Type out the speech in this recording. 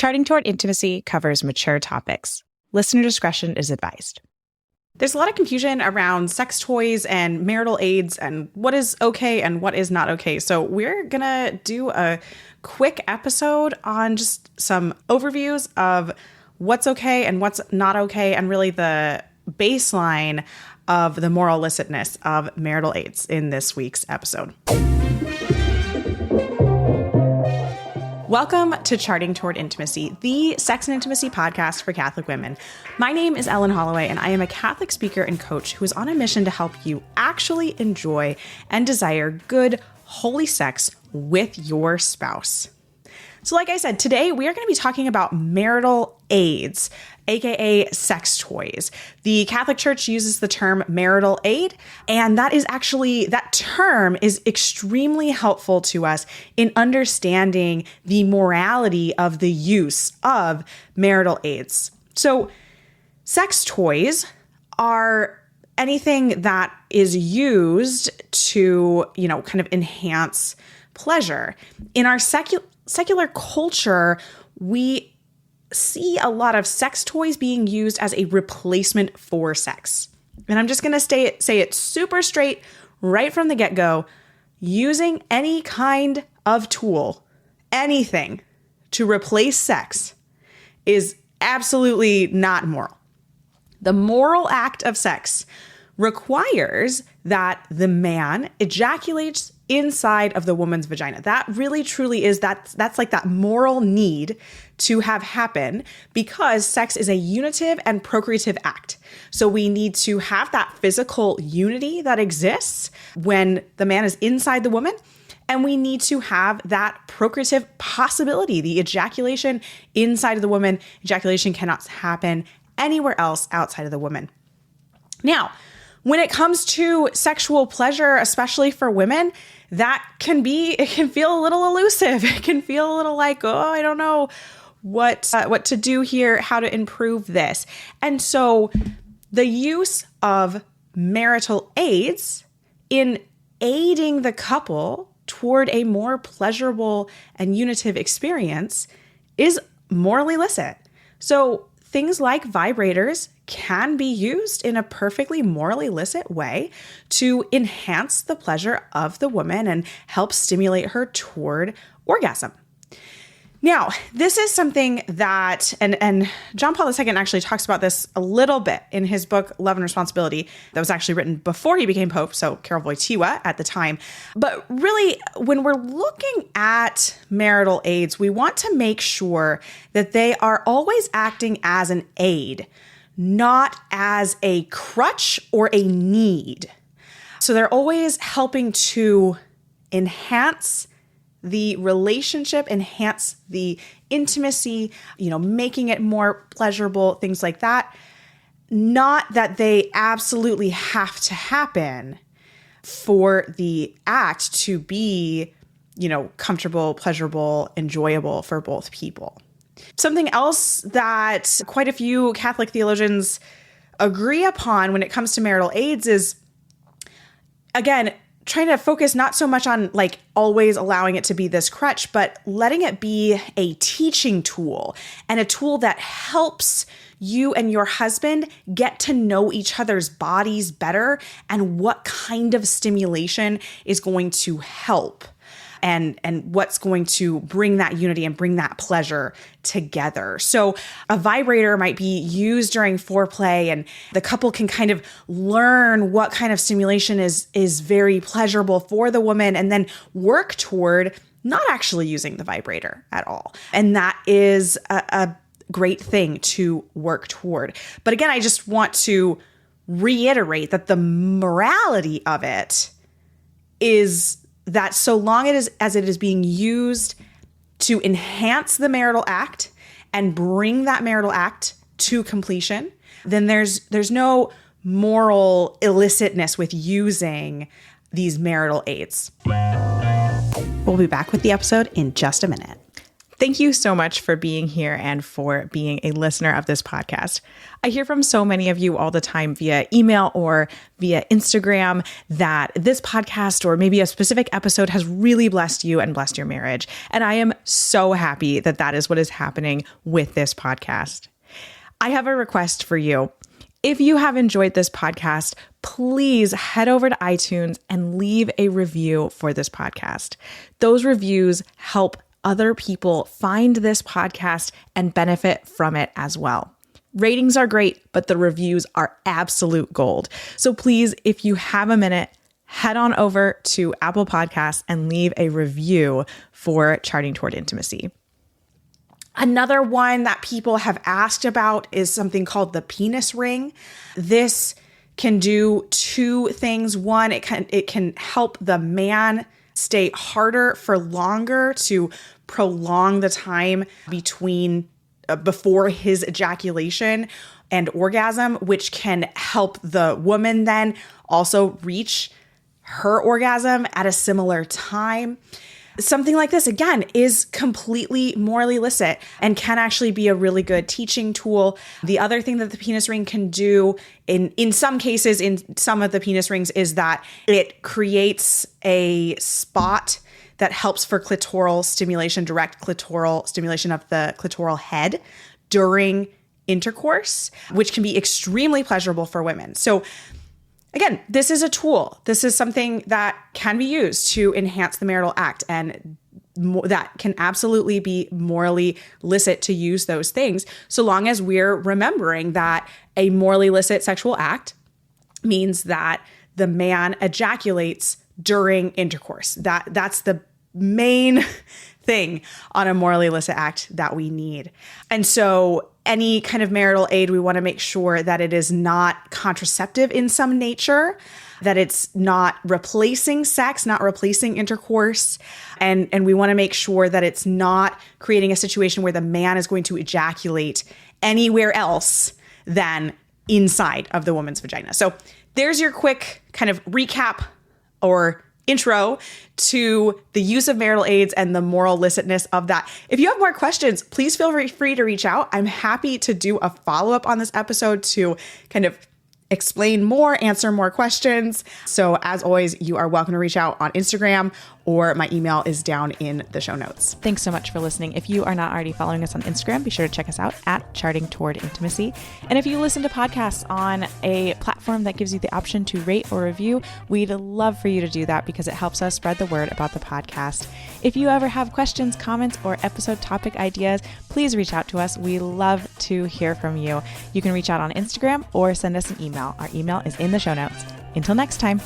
Charting Toward Intimacy covers mature topics. Listener discretion is advised. There's a lot of confusion around sex toys and marital aids and what is okay and what is not okay. So we're going to do a quick episode on just some overviews of what's okay and what's not okay, and really the baseline of the moral licitness of marital aids in this week's episode. Welcome to Charting Toward Intimacy, the sex and intimacy podcast for Catholic women. My name is Ellen Holloway, and I am a Catholic speaker and coach who is on a mission to help you actually enjoy and desire good, holy sex with your spouse. So like I said, today we are going to be talking about marital aids, aka sex toys. The Catholic Church uses the term marital aid, and that term is extremely helpful to us in understanding the morality of the use of marital aids. So sex toys are anything that is used to, kind of enhance pleasure. In our secular culture, we see a lot of sex toys being used as a replacement for sex. And I'm just going to say it super straight right from the get-go. Using any kind of tool, anything, to replace sex is absolutely not moral. The moral act of sex requires that the man ejaculates inside of the woman's vagina. That really truly is that's like that moral need to have happen, because sex is a unitive and procreative act. So we need to have that physical unity that exists when the man is inside the woman, and we need to have that procreative possibility, the ejaculation inside of the woman. Ejaculation cannot happen anywhere else outside of the woman. Now, when it comes to sexual pleasure, especially for women, it can feel a little elusive. It can feel a little like, I don't know what to do here, how to improve this. And so the use of marital aids in aiding the couple toward a more pleasurable and unitive experience is morally licit. So things like vibrators can be used in a perfectly morally licit way to enhance the pleasure of the woman and help stimulate her toward orgasm. Now, this is something that, and John Paul II actually talks about this a little bit in his book, Love and Responsibility, that was actually written before he became Pope, so Karol Wojtyła at the time. But really, when we're looking at marital aids, we want to make sure that they are always acting as an aid, not as a crutch or a need. So they're always helping to enhance the relationship, enhance the intimacy, making it more pleasurable, things like that. Not that they absolutely have to happen for the act to be, comfortable, pleasurable, enjoyable for both people. Something else that quite a few Catholic theologians agree upon when it comes to marital aids is, again, trying to focus not so much on always allowing it to be this crutch, but letting it be a teaching tool and a tool that helps you and your husband get to know each other's bodies better and what kind of stimulation is going to help and what's going to bring that unity and bring that pleasure together. So a vibrator might be used during foreplay, and the couple can kind of learn what kind of stimulation is very pleasurable for the woman, and then work toward not actually using the vibrator at all. And that is a great thing to work toward. But again, I just want to reiterate that the morality of it is that so long as it is being used to enhance the marital act and bring that marital act to completion, then there's no moral illicitness with using these marital aids. We'll be back with the episode in just a minute. Thank you so much for being here and for being a listener of this podcast. I hear from so many of you all the time via email or via Instagram that this podcast or maybe a specific episode has really blessed you and blessed your marriage. And I am so happy that that is what is happening with this podcast. I have a request for you. If you have enjoyed this podcast, please head over to iTunes and leave a review for this podcast. Those reviews help other people find this podcast and benefit from it as well. Ratings are great, but the reviews are absolute gold. So please, if you have a minute, head on over to Apple Podcasts and leave a review for Charting Toward Intimacy. Another one that people have asked about is something called the penis ring. This can do two things. One, it can help the man stay harder for longer to prolong the time before his ejaculation and orgasm, which can help the woman then also reach her orgasm at a similar time. Something like this, again, is completely morally licit and can actually be a really good teaching tool. The other thing that the penis ring can do in some cases, in some of the penis rings, is that it creates a spot that helps for clitoral stimulation, direct clitoral stimulation of the clitoral head during intercourse, which can be extremely pleasurable for women. So again, this is a tool. This is something that can be used to enhance the marital act, and that can absolutely be morally licit to use those things, so long as we're remembering that a morally licit sexual act means that the man ejaculates during intercourse. That's the main thing on a morally licit act that we need. And so any kind of marital aid, we want to make sure that it is not contraceptive in some nature, that it's not replacing sex, not replacing intercourse. And we want to make sure that it's not creating a situation where the man is going to ejaculate anywhere else than inside of the woman's vagina. So there's your quick kind of recap or intro to the use of marital aids and the moral licitness of that. If you have more questions, please feel free to reach out. I'm happy to do a follow-up on this episode to kind of explain more, answer more questions. So as always, you are welcome to reach out on Instagram, or my email is down in the show notes. Thanks so much for listening. If you are not already following us on Instagram, be sure to check us out at Charting Toward Intimacy. And if you listen to podcasts on a platform that gives you the option to rate or review, we'd love for you to do that because it helps us spread the word about the podcast. If you ever have questions, comments, or episode topic ideas, please reach out to us. We love to hear from you. You can reach out on Instagram or send us an email. Our email is in the show notes. Until next time.